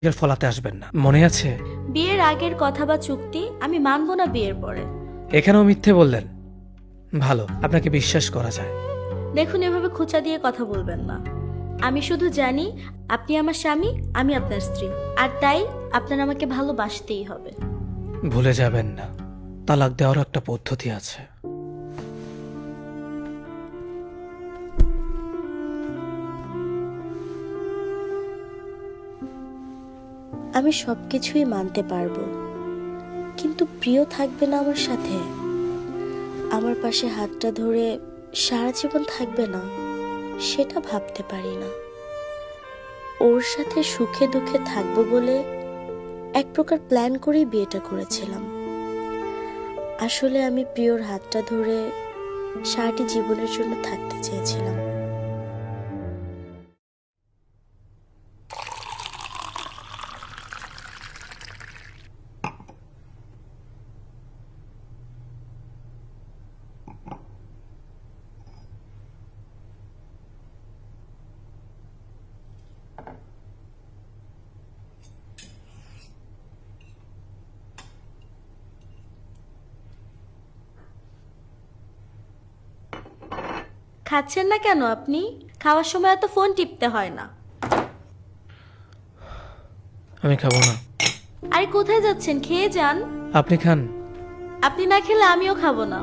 এর ফলাতে আসবেন না, মনে আছে? বিয়ের আগের কথা বা চুক্তি আমি মানব না বিয়ের পরে। এখানেও মিথ্যে বললেন। ভালো, আপনাকে বিশ্বাস করা যায়। দেখুন, এভাবে খোঁচা দিয়ে কথা বলবেন না। আমি শুধু জানি আপনি আমার স্বামী, আমি আপনার স্ত্রী, আর তাই আপনার আমাকে ভালোবাসতেই হবে। ভুলে যাবেন না, তালাক দেওয়ারও একটা পদ্ধতি আছে। আমি সবকিছুই মানতে পারবো, কিন্তু প্রিয় থাকবে না আমার সাথে। আমার পাশে হাতটা ধরে সারা জীবন থাকবে না, সেটা ভাবতে পারি না। ওর সাথে সুখে দুঃখে থাকবো বলে এক প্রকার প্ল্যান করেই বিয়েটা করেছিলাম। আসলে আমি প্রিয়র হাতটা ধরে সারাটি জীবনের জন্য থাকতে চেয়েছিলাম। খাচ্ছেন না কেন আপনি? খাওয়ার সময় এত ফোন টিপতে হয় না। আমি খাবো না। আরে কোথায় যাচ্ছেন? খেয়ে যান। আপনি খান। আপনি না খেলে আমিও খাবো না।